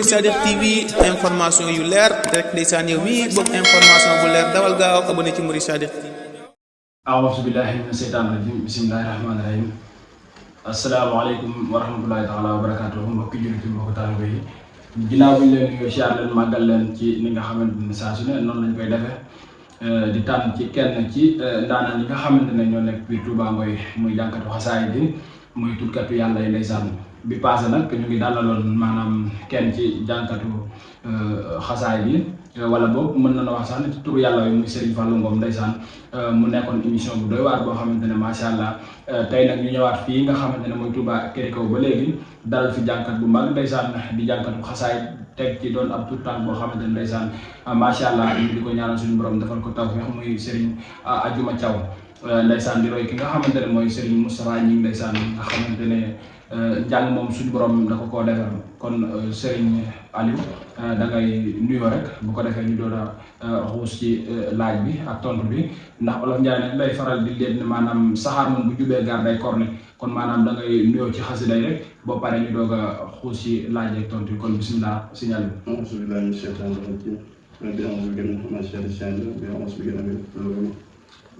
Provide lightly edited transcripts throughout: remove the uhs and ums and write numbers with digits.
Sadikh TV information yu leer rek ndeysaan yow mi bëgg information bu leer dawal gaaw abonné ci Mouride Sadikh. A'uuzu billahi mina shaytaani rajiim bismillahi rahmaani rahiim. Asalaamaaleykum wa rahmatullahi taala wa barakaatuhu mbokki jullit yi mbokki taalibe yi ginnaaw bi ñu leen nuyoo siyaar leen màggal leen ci ni nga xamante ne saa su ne noonu lañ koy defee di tànn ci kenn ci ndaanaan yi nga xamante ne ñoo nekk biir Touba Ngoye muy jànkatu xasaay bi muy tuddkatu yàlla yi ndeysaan bi passé nag ñu ngi dalaloon maanaam kenn ci jànkatu xasaay bi wala boog mën na wax sax ne ci turu yàlla yi muy Serigne Fallou Ngom ndeysaan mu nekkoon émission bu doy waar boo xamante ne macha allah tey nag ñu ñëwaat fii nga xamante ne mooy Touba Kérikaw ba léegi dalal fi jànkat bu mag ndeysaan di jànkatu xasaay teg ci doon ab tout temps boo xamante ne ndeysaan macha allah ñu di ko ñaanal suñu borom defal ko tawfeex muy Serigne Adjuma Thiaw ndeysaan di roy ki nga xamante ne mooy Serigne Moustapha ñi ndeysaan nga xamante ne njàng moom suñu borom da ko koo defal kon Serigne Aliou da ngay nuyoo rek bu ko defee ñu doon a xuus ci laaj bi ak tontu bi ndax olof Njaay nag lay faral di leen maanaam saxaar moom bu jubee gaar day korne kon maanaam da ngay nuyoo ci xasida rek boo paree ñu doog a xuus ci laaj ak tontu bi kon bisimilah Serigne Aliou. A'uuzu billaahi mina shaytaani rajiim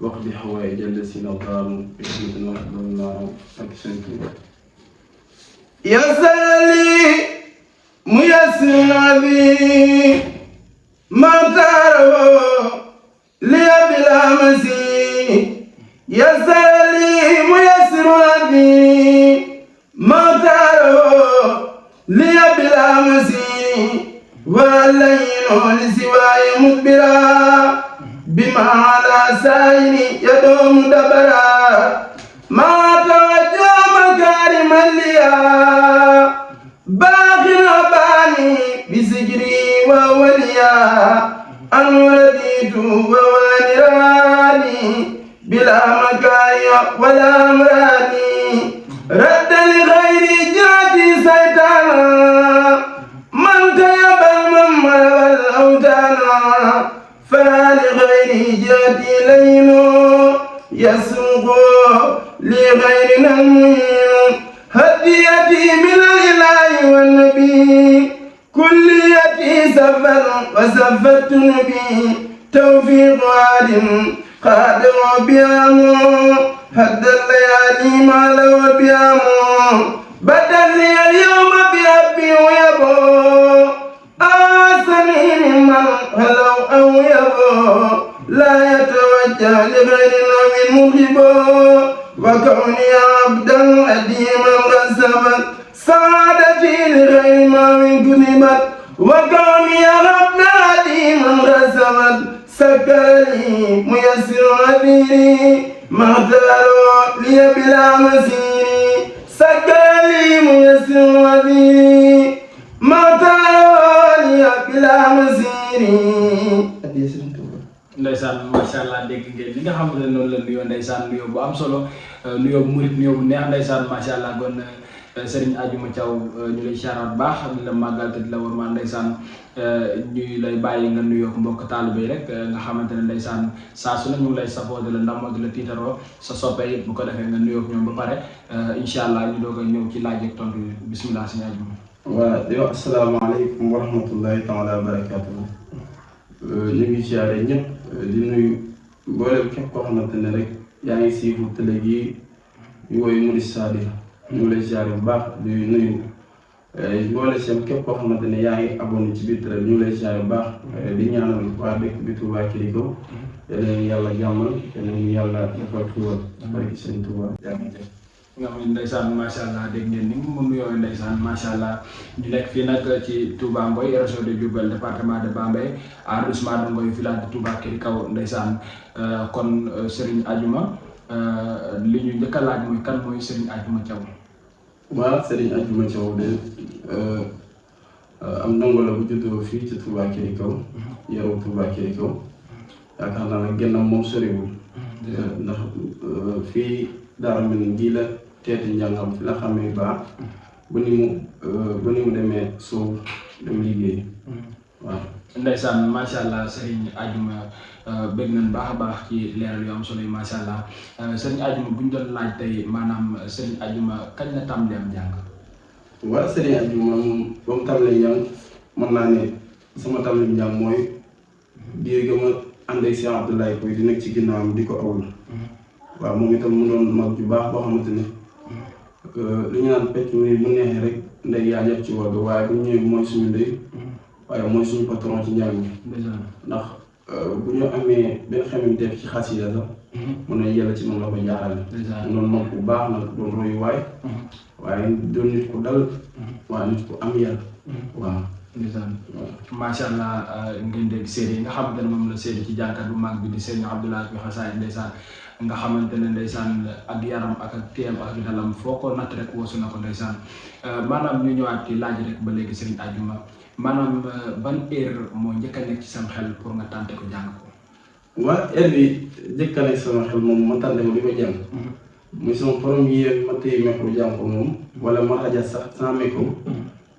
wax bi xawaay jël si na baamu يسالي ميسر عظيم ما تروا لي بلا مسيح يسالي ميسر عظيم ما تروا لي بلا مسيح والليل لسواي مدبرا بما على سائر يدوم دبرا ما توجه مكارم ليا باقنا باني بسجري ووليا أن رديت ووالراني بلا مكاي ولا مراني رد لغيري جاتي سيطانا من تيب الممر والأوتانا فلا لغيري جاتي لينو يسوق لغيرنا المؤمن هديتي من الإله والنبي كليتي سفر وسفت نبي توفيق عالم قادر بيامو هد الليالي ما لو بيامو بدل لي اليوم بربي ويبو آسني ممن هلو أو يبو لا يتوجه لغيرنا من مغيبو وكوني عبدا أديما غسبت سعادتي لغير ما من كذبت وكوني عبدا أديما غسبت سكرني ميسر عبيري مختار لي بلا مسيري سكرني ميسر عبيري مختار لي بلا مسيري ndeysaan macha allah dégg ngeen li nga xam ne noonu la nuyoo ndeysaan nuyoo bu am solo nuyoo bu murit nuyoo bu neex ndeysaan macha allah kon Serigne Adjuma Thiaw ñu lay siyaaraat baax di la màggal te di la warmaan ndeysaan ñuy lay bàyyi nga nuyoo mbokk taalibe yi rek nga xamante ne ndeysaan saa su ne ñu ngi lay safoo di la ndamoo di la tiitaroo sa soppe yi bu ko defee nga nuyoo ñoom ba pare incha allah ñu doog a ñëw ci laaj ak tontu bi bisimilah Serigne Adjuma. waa di wax asalaamaaleykum wa rahmatullahi taala wa barakaatuhu ñu ngi siyaare ñëpp di nuyu mboolem képp koo xamante ne rek yaa ngi siifu télé gi ñu woy Mouride Sadikh ñu ngi lay siyaare bu baax di nuyu mboole seen képp koo xamante ne yaa ngi abonné ci biir télé ñu ngi lay siyaare bu baax di ñaanal waa dëkk bi Touba Kérikaw yeneen yàlla jàmmal yeneen yàlla defal tuwal barki sëñ Touba jàmm nga xam ne ndeysaan macha allah dégg ngeen ni mu nuyoo ndeysaan macha allah ñu nekk fii nag ci Touba Ngoye région de Diourbel département de Bambey arrondissement de Ngoye village de Touba Kérikaw ndeysaan kon Serigne Adjuma li ñu njëkk a laaj mooy kan mooy Serigne Adjuma Thiaw. waaw Serigne Adjuma Thiaw de am ndongo la bu juddoo fii ci Touba Kérikaw yaroo Touba Kérikaw yaakaar naa nag gennam moom soriwul ndax fii daara mel gii la teeti njàngam fi la xamee baax ba ni mu demee soow dem liggéey waaw ndeysaan macha allah Serigne Adjuma bëgg nañ baax a baax ci leeral yu am solo yi macha allah Serigne Adjuma bu ñu doon laaj tey maanaam Serigne Adjuma kañ la tàmbalee am jàng. waaw Serigne Adjuma moom ba mu tàmbalee jàng mën naa ne sama tàmbali njàng mooy diir ga ma ànd ak Cheikh Abdoulaye Koy di nekk ci ginnaawam di ko awul waaw moom itam mu doon mag ju baax boo xamante ne li ñu naan pecc mi bu neexee rek ndey yaa ñëpp ci wàllu waaye bu ñëwee mooy suñu ndey waaye mooy suñu patron ci njàng mi ndax bu ñu amee benn xemanteef ci xasida sax mun na yàlla ci moom la ko jaarale noonu mag bu baax nag doon royu waaye doon nit ku dal waaye nit ku am yar waaw ndeysaan macha allah ngeen dégg séede yi nga xamante ne moom la séede ci jànkat bu mag bi di Serigne Abdoulaye Koy Xasaayid ndeysaan nga xamante ne ndeysaan ak yaram ak téem ak dalam foo ko natt rek woosu na ko ndeysaan maanaam ñu ñëwaat ci laaj rek ba léegi Serigne Adjuma maanaam ban heure moo njëkk a nekk ci sam xel pour nga tànte ko jàng ko. waa heure bi njëkk a nekk sama xel moom ma tànte ko di ko jàng muy sama premier ma téye micro jàng ko moom wala ma raja sax sans micro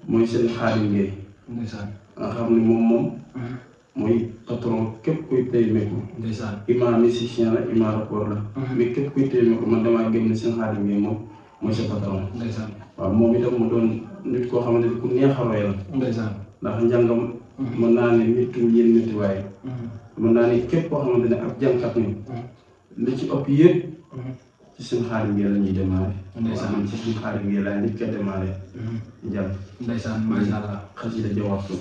mooy seen Xaadim Gueye ndeysaan nga xam ne moom mooy patron képp kuy téye micro ndeysaan ima musicien la ima rapport la mais képp kuy téye micro man damaa gëm ne seen Xaadim Gueye moom mooy sa patron ndeysaan waaw moom itam mu doon nit koo xamante ne ku neex a roy la ndeysaan ndax njàngam mën naa ne méttum yéen métti waaye mën naa ne képp koo xamante ne ak jàngkat ni li ci ëpp yëpp ci seen Xaadim Gueye la ñuy démarré ndeysaan ci seen Xaadim Gueye laa njëkk a démarré njàng ndeysaan macha allah xasida ja waxtu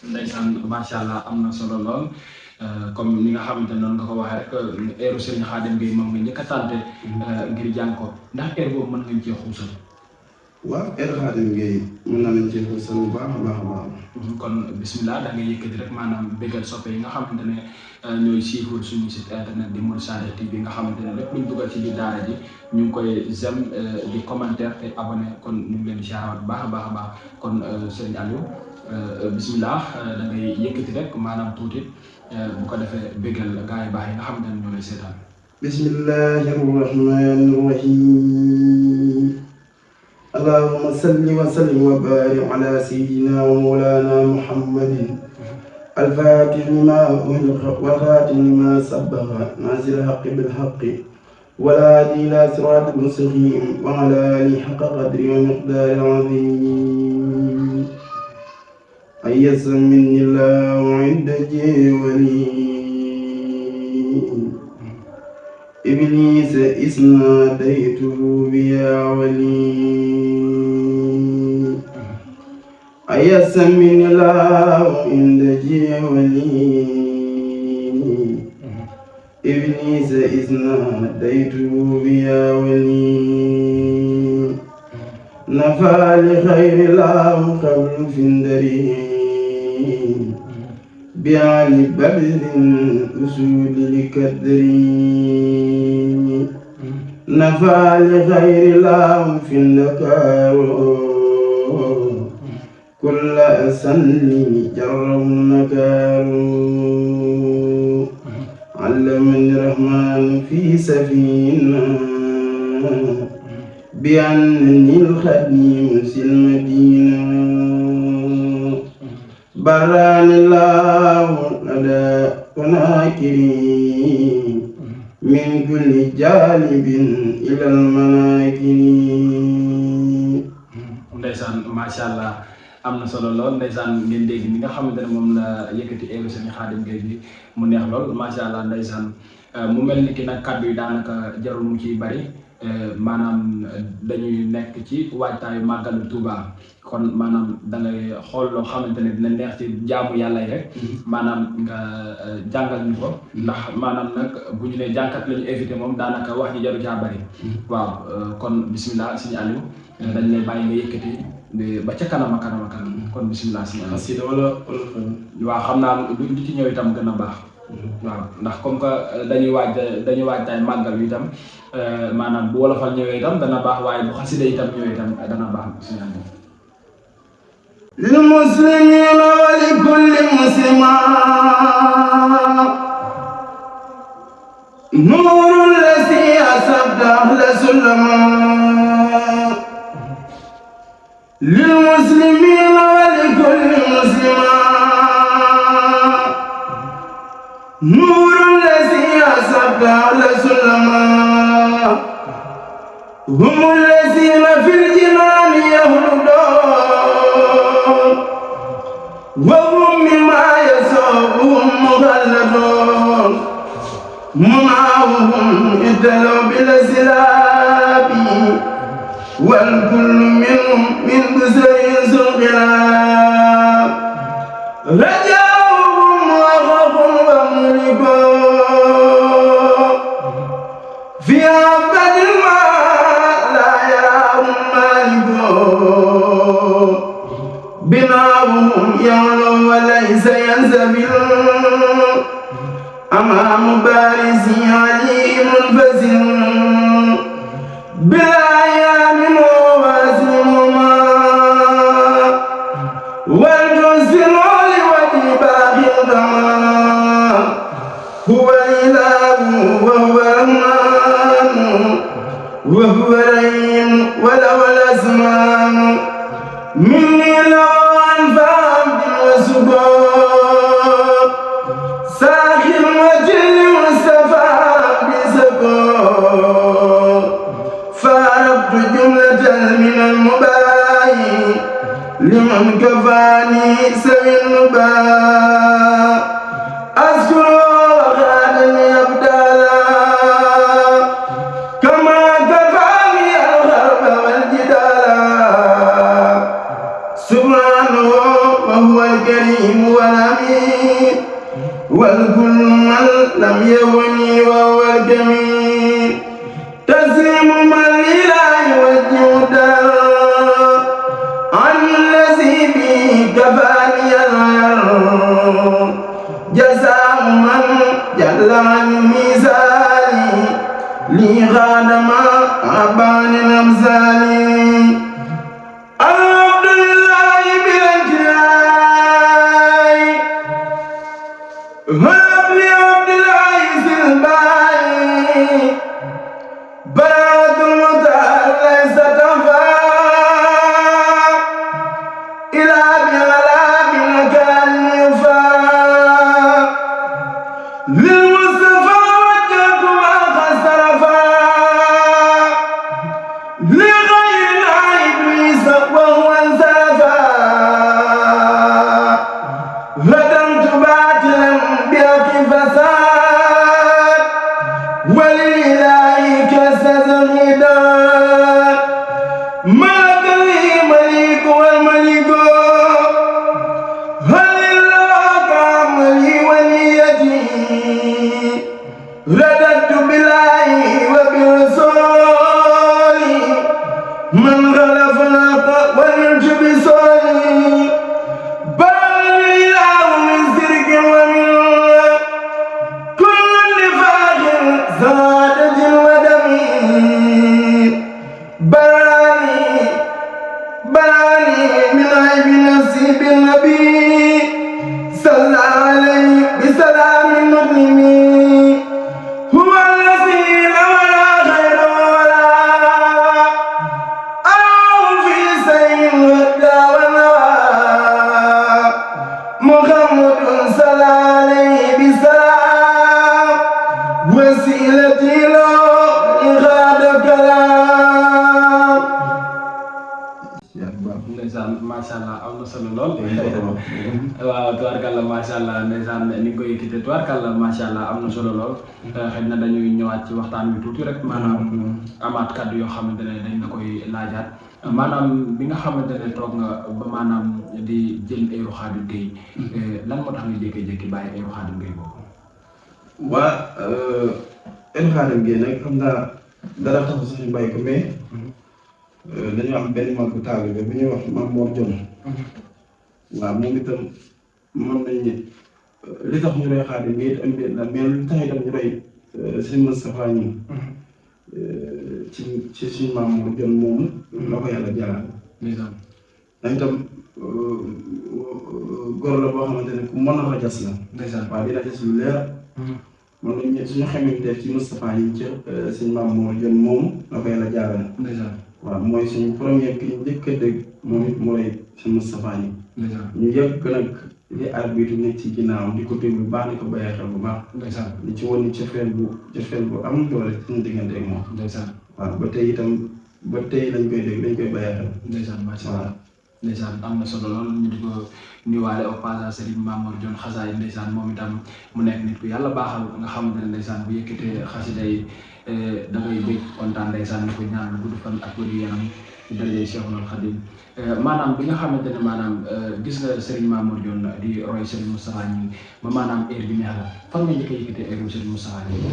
ndeysaan macha allah am na solo lool comme ni nga xamante ne noonu nga ko waxee rek heure Serigne Xaadim Gueye moom nga njëkk a tànte ngir jàng ko ndax heure boobu mën nga cee xuusal. waaw heure Xaadim Gueye mën naa leen cee xuusal bu baax a baax a baax. kon bismillah da ngay yëkkati rek maanaam bégal soppe yi nga xamante ne ñooy suivre suñu site internet di Mouride Sadio TV nga xamante ne lépp luñ dugal ci biir daara ji ñu ngi koy j'aime di commentaire te abonné kon ñu ngi leen di siyaaraat bu baax a baax a baax kon Serigne Aliou bismillah da ngay yëkkati rek maanaam tuuti bu ko defee bégal gaa yi baax yi nga xamante ne ñoo lay seetaan. bismillahi rahmani rahim allahumma salli wa sallim wa barik ala sayyidina wa mawlana muhammadin الفاتح لما أغلق والخاتم لما سبق ناصر الحق بالحق والهادي إلى صراط المستقيم وعلى آله حق قدره ومقداره العظيم أيس مني الله عند جولي إبليس إذ ناديته بيا ولي أيس مني الله عند جولي إبليس إذ ناديته بيا ولي نفى لخير الله قبل فندري بعلي بدر أسود لكدري نفى لخير الله في النكار كل أسن جرم النكار علمني الرحمن في سفينة بأنني الخديم في المدينة براني الله لدى وناكري من كل جانب إلى المناكر. ndeysaan macha allah am na solo lool ndeysaan ngeen dégg ni nga xamante ne moom la yëkkati heure Serigne Xaadim Gueye bi mu neex lool macha allah ndeysaan mu mel ni ki nag kàddu yi daanaka jarul mu ciy bari maanaam dañuy nekk ci waajtaayu màggalu Touba kon maanaam da ngay xool loo xamante ne dina neex ci jaamu yàlla yi rek maanaam nga jàngal ñu ko ndax maanaam nag bu ñu nee jànkat la ñu invité moom daanaka wax ji jaru caa bari waaw kon bismillah Serigne Aliou dañ lay bàyyi nga yëkkati ba ca kanam a kanam a kanam kon bismillah Serigne Aliou. xasida wala waaw xam naa lu ci ñëw itam gën a baax. waaw ndax comme que dañuy waaj tay màggal wi itam maanaam bu wolofal ñëwee itam dana baax waaye bu xasida itam ñëwee itam dana baax suñu ànd. lil muslimina wa li kulli muslima nuurun lasi asabta ahla sulama lil muslimina wa li kulli muslima نور الذي أصبت على سلما هم الذين في الجنان يهربون وهم مما يسوءهم مخلدون منعهم اتلوا بالاسلاب والكل منهم من بزر سلقلاب رجاؤهم وخوف وملكون في عبد الماء لا يراهم مالكون بناؤهم يعلو وليس ينزبل أمام بارزي عليه منفزل بالأيام مواسمهما والجزء لوجه باقي الضمان هو الإله وهو الرحمن وهو الرحيم وله الأسمان مني لو أنفع وسباب ساخر وجل مصطفى بسكون فارقت جملة من المباهي لمن كفاني سوي النباء أذكر وخادني أبدالا كما كفاني الغرب والجدالا سبحانه وهو الكريم والأمين والكل من لم يهني وهو الجميل تسليم من لا يوجه الدار عن الذي به كفاني الغير جزاء من جل عن ميزاني لي خادم أبان الأمثال الحمد لله بالانتهاء هب لي عبد العزيز الباقي براءة المختار ليس تنفع إلى بغلاب كان يفاء للمصطفى وجهت ما قد صرفا لغير إبليس وهو انصرفا هدمت باطلا بحق فساد ولله كسد الغدار ملك لي مليك والملك هل الله كاملي ونيتي رددت بالله وبرسولي من غلف الحق ونرج بصولي بل الله من سرك ومن كل نفاق زادة ودم براني من عيب نفسي بالنبي صلى عليه بسلام المسلمين هو الذي ولا خير ولا أو في سيء الهدى والنوى محمد صلى عليه بسلام وسيلتي له إخاد كلام. ndeysaan macha allah am na solo lool waaw tubaarkàlla macha allah ndeysaan ni nga koy yëkkatee tubaarkàlla macha allah am na solo lool xëy na dañuy ñëwaat ci waxtaan bi tuuti rek maanaam amaat kàddu yoo xamante ne dañ la koy laajaat maanaam bi nga xamante ne toog nga ba maanaam di jël Ayrou Khadim Gueye lan moo tax nga jékki-jékki bàyyi Ayrou Khadim Gueye boobu. waa Ayrou Khadim Gueye nag xam naa dara tax sax ñu bàyyi ko mais dañoo am benn mag bu taalibe bi ñuy wax Mame Mor Dione waaw moom itam mën nañ ne li tax ñu roy Khadim Gueye it am mbir la mais li tax itam ñu roy Serigne Moustapha ñi ci suñu Mame Mor Dione moomu la ko yàlla jaral ndeysaan dañ itam góor la boo xamante ne ku mën a rajas la ndeysaan waaw di rajas lu leer mën nañ ne suñu xamee def ci Moustapha yi ca suñu Mame Mor Dione moomu la ko yàlla jaral ndeysaan waaw mooy suñu premier ki njëkk a dégg moom it mu lay si Moustapha yi ñu yëpp nag li arbitre nekk ci ginnaawam di ko déglu bu baax di ko bàyyi xel bu baax ndeysaan di ci woon ni cofeel bu am doole suñu diggante ak moom ndeysaan waaw ba tey itam ba tey lañ koy dégg dañ koy bàyyi xel ndeysaan macha allah ndeysaan am na solo lool ñu di ko nuyuwaale au passage Serigne Mamour Dione xasaay ndeysaan moom itam mu nekk nit ku yàlla baaxal nga xamante ne ndeysaan bu yëkkatee xasida yi da ngay bëgg kontaan ndeysaan ni ko ñaan gudd fan ak wér yaram ci daraja Cheikhul Khadim maanaam bi nga xamante ne maanaam gis nga Serigne Mamour Dione di roy Serigne Moustapha Gningue ba maanaam heure bi neex la fan nga njëkk a yëkkatee heure bu Serigne Moustapha Gningue.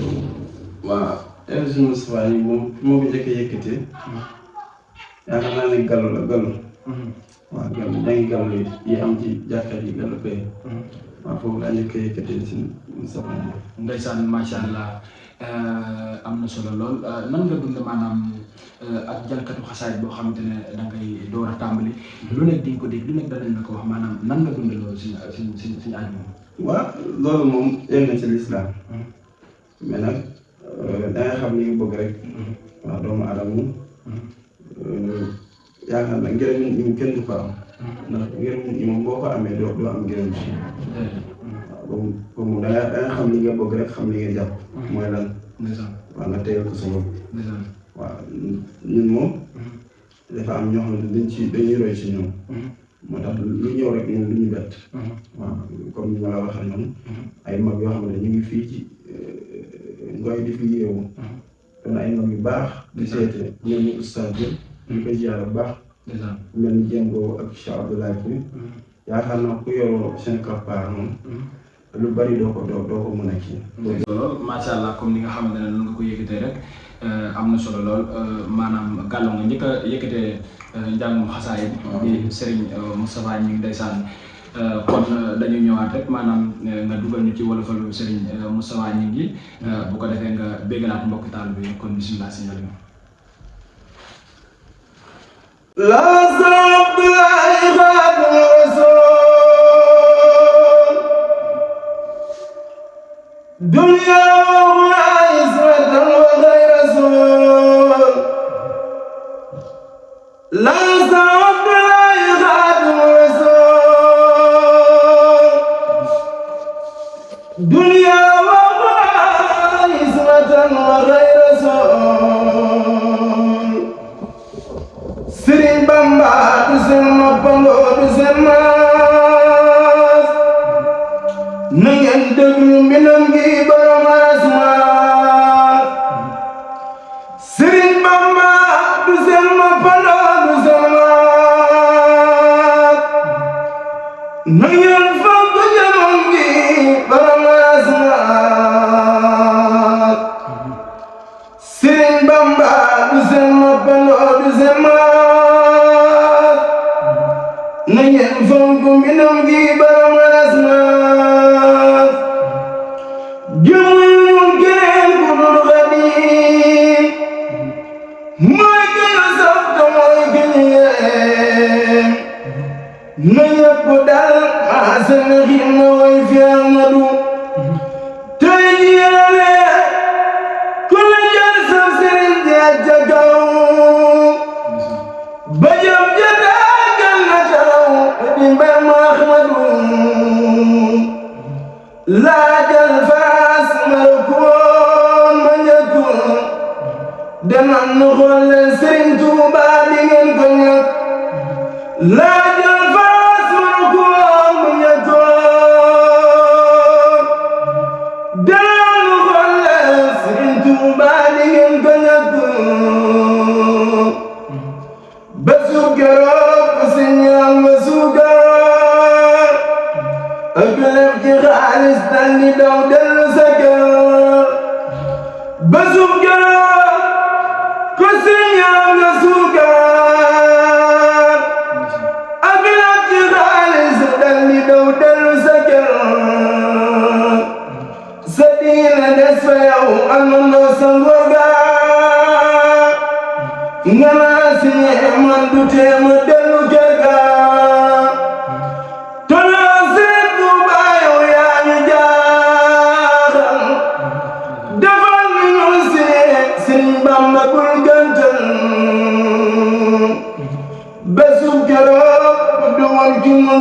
waaw heure Serigne Moustapha Gningue moom moo ko njëkk a yëkkatee yaakaar naa ne gallu la gallu. waaw gallu jàngi gallu yi am ci jàkka yi gallu koy. waaw foofu laa njëkk a yëkkatee Serigne Moustapha Gningue. ndeysaan macha allah am na solo lool nan nga dund maanaam ak jànkatu xasaay boo xamante ne da ngay door a tàmbali lu nekk di nga ko dégg lu nekk danañ la ko wax maanaam nan nga dund loolu suñu àjjuma. waaw loolu moom yéen na ci lislaam mais nag da nga xam li nga bëgg rek. waaw doomu aadama yaakaar na ngërëm nit ñi kenn du ko am. ndax ngërëm nit ñi moom boo ko amee doo am ngërëm ci. waaw boobu da nga xam li nga bëgg rek xam li nga jàpp. mooy lan. waaw nga tegal ko sa bopp. waaw ñun moom. dafa am ñoo xam ne dañuy roy ci ñoom. moo tax lu ñëw rek ñun lu ñu bett. waaw comme ni ma la waxee noonu. ay mag yoo xam ne ñu ngi fii ci ngoy di fi yeewu. doon ay mag yu baax. di seete ñoom ñu ustaas bi ñu koy ziar bu baax. mel ni Jembo ak Cheikh Abdoulaye Pouy. yaakaar naa ku yoroo seen kappaar moom. lu bari doo ko mën a kii. loolu macha allah comme ni nga xamante ne noonu nga ko yëkkatee rek am na solo lool maanaam gàllo nga njëkk a yëkkatee njàngum xasaay bi Serigne Moustapha Gningue ndeysaan kon dañu ñëwaat rek maanaam nga dugal ñu ci wolofalu Serigne Moustapha Gningue yi bu ko defee nga béggalaat mbokk taal bi kon bisimilah si ñëw. دنيا وعزة وغير رسول لا صعب لا يخادم رسول دنيا وعزة وغير رسول سري بامبا تسمى بانغو تسمى نين دغلو منام gi borom asmaan Sëriñ Bamba du selma palo du selma nangeen fokk jamam gi borom asmaan Sëriñ Bamba du selma palo du selma nangeen fokk minam gi borom asmaan jëmul keneen ku dul Xaadim mooy gën a saf te mooy gën a yéem na ñëpp dal maa seen xiim na way fi Ahmadu tey jiyale ku la jël saf sëriñ jeex ca kaw ba jëm ja daagal na taw di mbay ma Ahmadu laajal faas malakoon ma njëkkul demal nu xool leen Sëriñ Tuuba di ngeen ko ñàkk laajal faas malakoon ma njëkkul demal nu xool leen Sëriñ Tuuba di ngeen ko ñàkk ba suukaroog si ñaam ba suukar ak lépp ci xaalis dal di daw dellu sa kër ba suukar ku si ñaaw na suukar ak lépp ci xaalis dal di daw dellu sa kër sa diina des fa yow àndandoo sa ngóoga nga naa si man du tee ma dellu kër ga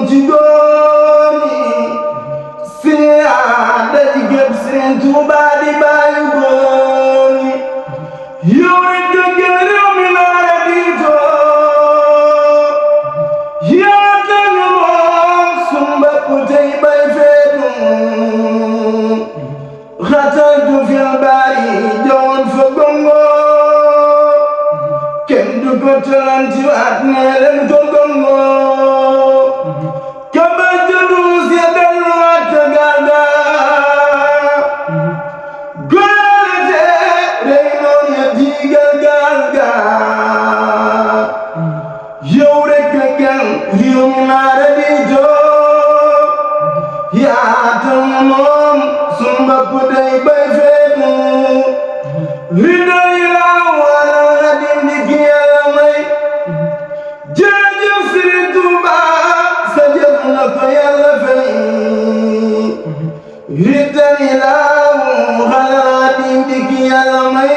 ci góor ñi si aada yi gépp Sëriñ Tuuba di bàyyi góor ñi yow rek dëgg réew mi laa la diitoo moom sun bopp day bay feetu rido yi laa wala Xaadim di ki Yàlla may jërëjëf Sëriñ Tuuba sa jëf na ko Yàlla fay rido yi laa wala Xaadim di ki Yàlla may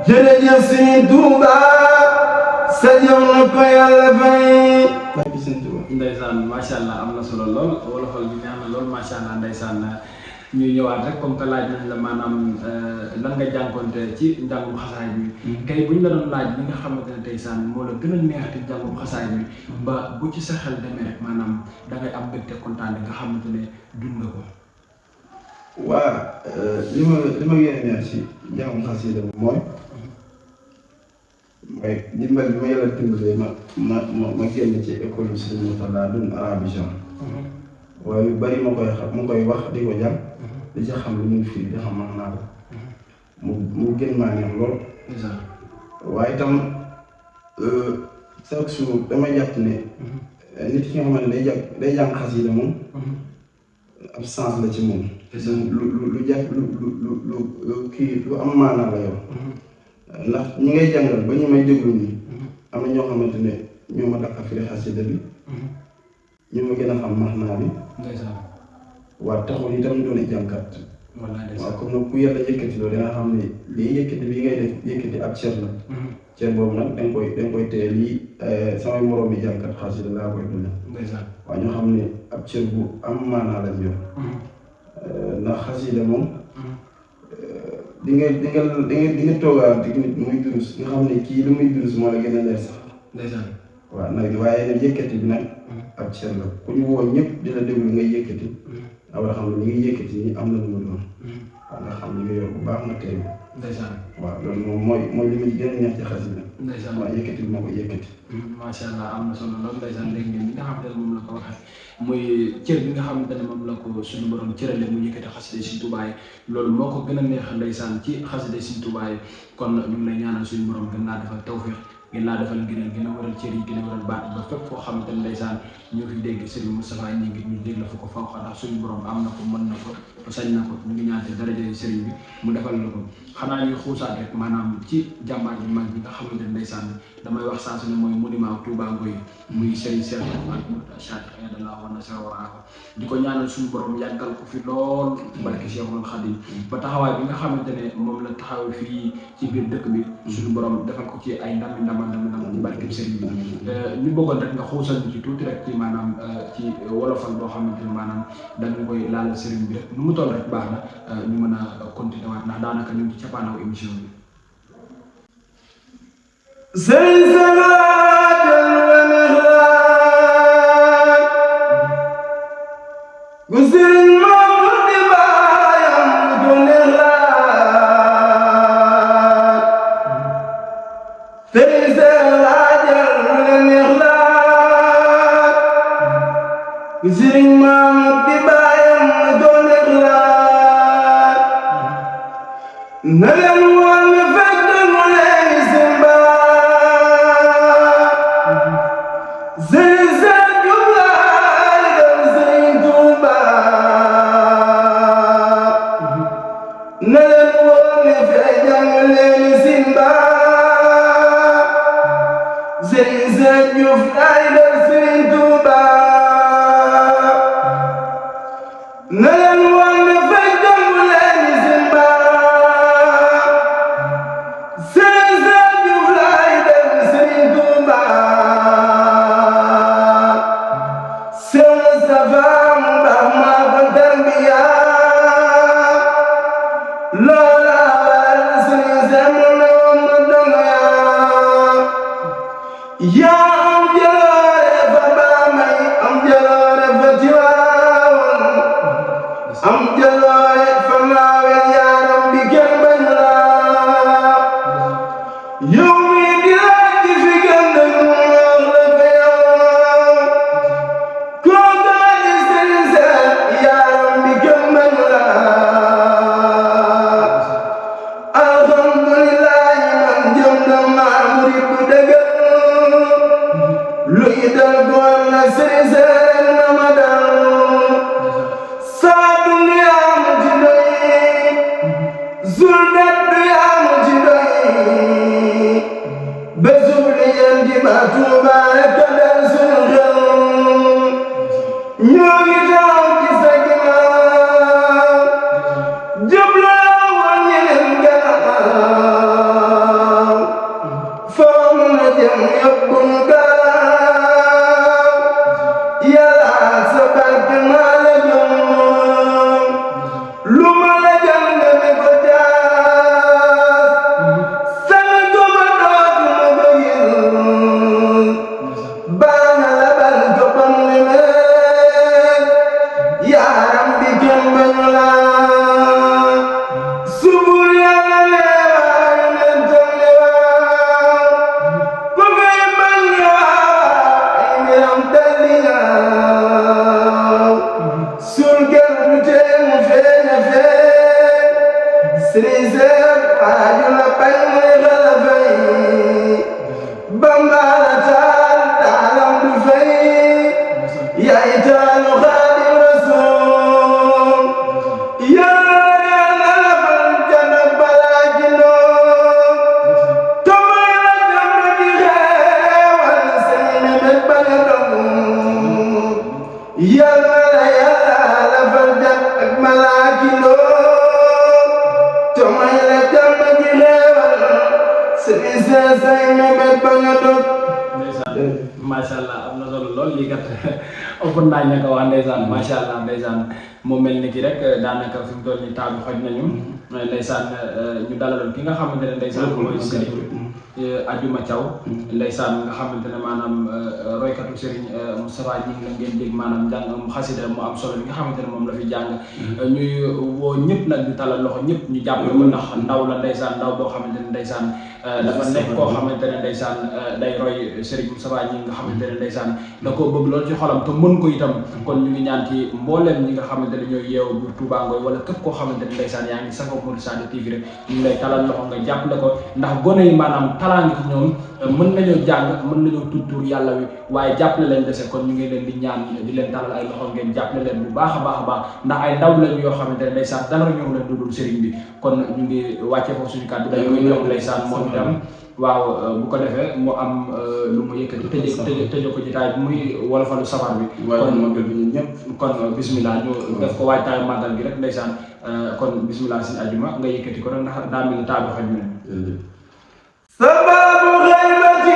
jërëjëf Sëriñ Tuuba sa jëf na ko Yàlla fay. ndeysaan macha allah am na solo lool wolofal bi neex na lool macha allah ndeysaan ñuy ñëwaat rek comme que laaj nañ la maanaam lan nga jànkonte ci njàngum xasaay bi kay buñ la doon laaj li nga xamante ne ndeysaan moo la gën a neex ci njàngum xasaay bi ba bu ci sa xel demee rek maanaam da ngay am mbégte kontaan nga xamante ne dund nga ko. waa li ma gën a neex ci njàngum xasida mooy dimbal bi ma Yàlla dimbalee ma génn ci école bi Sëriñ Murtada doon arabisation waaye yu bari ma koy wax di ko jàng di ci xam lu muy firi di xam man naa ko mu gën maa neex lool waaye itam chaque jour damay jàpp ne nit ki nga xamante ne day jàng xasida moom ab sens la ci moom lu jàpp lu kii lu am maanaa la yow ndax ñi ngay jàngal ba ñu may déglu nii am na ñoo xamante ne ñoo ma dàq firi xasida bi ñu ma gën a xam maxnaa bi waaw taxul itam ñu doon jànkat waaw comme nag ku Yàlla yëkkati loolu danga xam ne lii yëkkati bi ngay def yëkkati ab cër la cër boobu nag danga koy téye lii samay moroom yi jànkat xasida laa koy dund waaw ñoo xam ne ab cër bu am maanaa lañ yor ndax xasida moom di nga toogaat di nit muy durus nga xam ne kii lu muy durus moo la gën a leer sax waaw nag waaye nag yëkkati bi nag ab cër la ku ñu woo ñëpp di la déglu ngay yëkkati war a xam ne ñi ngi yëkkati ni am na lu mu doon waaw nga xam ne nga yor bu baax nga tey waaw loolu moom mooy li ma gën a neex ci xasida waaw yëkkati bi moo ko yëkkati macha allah am na solo loolu ndeysaan dégg ngeen li nga xamante ne moom la ko waxee muy cër bi nga xamante ne moom la ko suñu borom cërale mu yëkkati xasida Sëriñ Tuubaa yi loolu moo ko gën a neex ndeysaan ci xasida Sëriñ Tuubaa yi kon ñu ngi lay ñaanal suñu borom gën laa defal tawfiq gën laa defal ngëneel gën a waral cër yi gën a waral baat ba fépp foo xamante ne ndeysaan ñu fi dégg Serigne Moustapha ñi ngi ñu dégg la fa ko fanq ndax suñu borom am na ko mën na ko sañ na ko ñu ngi ñaante daraja Serigne bi mu defal la ko xanaa ñu xuusaat rek maanaam ci jàmbaar bi mag bi nga xamante ne ndeysaan damay wax saa su ne mooy monument Touba Ngoye muy Serigne Cheikh Cheikh Ayadallah wa nasara wa di ko ñaanal suñu borom yàggal ko fi lool barke Cheikhul Khadim ba taxawaay bi nga xamante ne moom la taxaw fii ci biir dëkk bi suñu borom defal ko ci ay ndam ci barke Serigne bi ñu bëggoon rek nga xuusal ñu ci tuuti rek ci maanaam ci wolofal boo xamante ne maanaam dañu koy laal Serigne bi rek nu mu toll rek baax na ñu mën a continuer waat ndax daanaka ñu ngi ci cappaandaw émission bi. Sëriñ Maamur bi baayam doon xalaat na leen woon ne fekk mu leen simbaat sëriñ Sadio Laay dem sëriñ Tuuba na leen woon ne fekk mu leen simbaat sëriñ Sadio Laay dem sëriñ Tuuba na leen woon ne fekk jàmm leen simba Sëriñ Sadio Laay dem Sëriñ Tuuba Sëriñ Mustafa mu baax maa ko tarbiya loola waral Sëriñ Sadio ne woon na donga yaa am jaloore fa Bambey am jaloore fa Tiwaawan am jaloore fa Laaween yaaram bi kenn bañ la yow mi di laaj fi gën a ñu wax la ko yow koo gaani Sëriñ Seex yaaram bi kenn bañ la alhamdulillahi man jëm na maa murid bu dëgër luy dal góor na Sëriñ Seex na ma dal yàlla la yàlla la fal jat ak malaaki loo te may la jàmm ji xeewal sëriñ say mébét ba nga dog macha allah am na solo lool lii kat ëppoon naa ñu ko wax ndeysaan macha allah ndeysaan mu mel ni ki rek daanaka fi mu toll nii temps bi xoj nañu ndeysaan ñu dalaloon ki nga xamante ne ndeysaan mooy Serigne Adjuma Thiaw ndeysaan nga xamante ne maanaam roykatu Serigne Moustapha ñi la ngeen dégg maanaam jàng xasida mu am solo bi nga xamante ne moom la fi jàng ñuy woo ñëpp nag di talal loxo ñëpp ñu jàppale ko ndax ndaw la ndeysaan ndaw boo xamante ne ndeysaan dafa nekk koo xamante ne ndeysaan day roy Serigne Moustapha ñi nga xamante ne ndeysaan da koo bëgg loolu ci xolam te mën ko itam kon ñu ngi ñaan ci mbooleem ñi nga xamante ne ñooy yeewu bu Touba Ngoye wala képp koo xamante ne ndeysaan yaa ngi safoo Modou Sadio TV rek ñu ngi lay talal loxo nga jàppale ko ndax gone yi maanaam talaa ngi ci ñoom mën nañoo jàng mën nañoo tudd yàlla wi waaye jàppale leen dese kon ñu ngi leen di ñaan di leen talal ay loxo ngeen jàppale leen bu baax a baax a baax ndax ay ndaw lañu yoo xamante ne ndeysaan dara ñëw leen dudul Serigne bi kon ñu ngi wàccee foofu suñu kàddu dañ koy jox ndeysaan moom itam waaw bu ko defee mu am lu mu yëkkati tëjee ko jotaay bi muy wolofalu safar bi kon magal bi ñun ñëpp kon bismillah ñu def ko waajtaayu màggal gi rek ndeysaan kon bismillah sin Adjuma nga yëkkati ko rek ndax daa mel ni taabi xoj mi ne sababu xaybati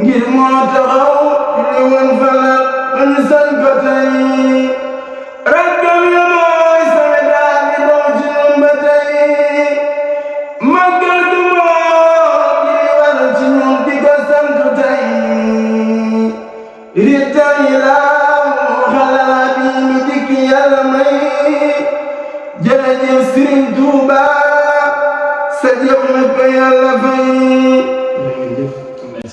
ngir moo taxaw li woon fala man san ko tey raggam ya mooy sama daal di doon ci ñun ba tey màggal du moo di war ci ñun di ko sant tey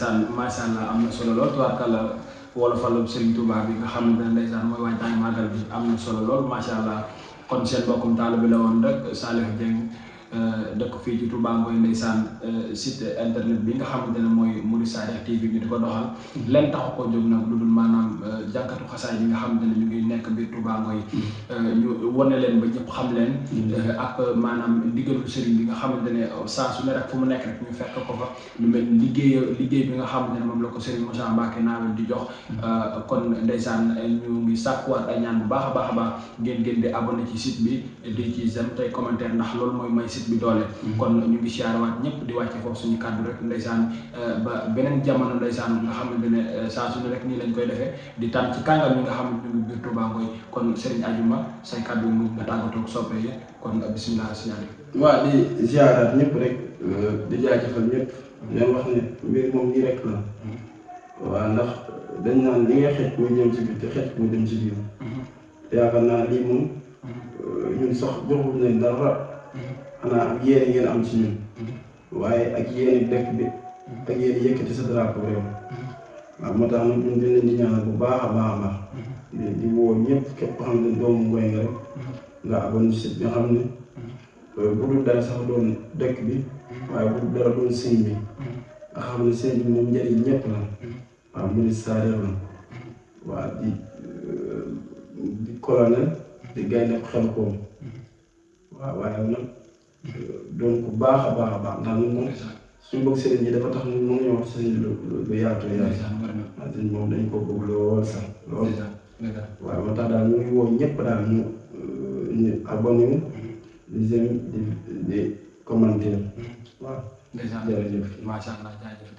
ndeysaan macha allah am na solo lool tubaarkàlla wolofalu Serigne Touba bi nga xamante ne ndeysaan mooy waajtaay màggal bi am na solo lool macha allah kon seen mbokkum taalibe bi la woon rek Salih Dieng dëkk fii ci Touba Ngoye ndeysaan site internet bi nga xamante ne mooy Mouride Sadikh TV ñu di ko doxal leen taxu ko jóg nag lu dul maanaam jànkatu xasaay yi nga xamante ne ñu ngi nekk biir Touba Ngoye ñu wane leen ba ñëpp xam leen ak maanaam ndigalu sëriñ bi nga xamante ne saa su ne rek fu mu nekk rek ñu fekk ko fa lu mel liggéey bi nga xamante ne moom la ko sëriñ Moussa Mbacké Nawel di jox kon ndeysaan ñu ngi sàkkuwaat ay ñaan bu baax a baax a baax ngeen di abonné ci site bi di ci j'aime tey commentaire ndax loolu mooy may site bi doole kon ñu ngi siyaarewaat ñëpp di wàcce foofu suñu kàddu rek ndeysaan ba beneen jamono ndeysaan nga xamante ne saa su ne rek nii lañ koy defee di tànn ci kàngal mi nga xamante ñu ngi biir Touba Ngoye kon Serigne Adjuma say kàddu mu nga tàggatoo soppe yi kon bismillah signalé waa di ziaraat ñëpp rek di jaajëfal ñëpp leen wax ne mbir moom nii rek la waaw ndax dañ naan li nga xëj muy jëm ci biir te xëj muy dem ci biir yaakaar naa lii moom ñun sax joxul leen dara xanaa ak yéene ngeen am ci ñun waaye ak yéene dëkk bi ak yéene yëkkati sa drapeau réew waaw moo tax nag ñun dañ leen di ñaanal bu baax a baax a baax di woo ñëpp képp ko xam ne doomu Ngoye nga rek nga abonné ci site bi nga xam ne bu dul dara sax doon dëkk bi waaye bu dul dara doon sëñ bi nga xam ne sëñ bi moom njëriñ ñëpp la waaw Mouride Sadikh la waaw di colonel di gaynde xel koom waaw waaye nag doon ko baax a baax a baax ndax ñun moom suñu bëgg sëriñ yi dafa tax ñun mën nañoo wax sëriñ lu yaatu yaatu waaw sëriñ moom dañ ko bëgg lool sax lool waaw moo tax daal ñu ngi woo ñëpp daal ñu abonné wu di j'aime di commenter waaw jërëjëf macha allah jaajëf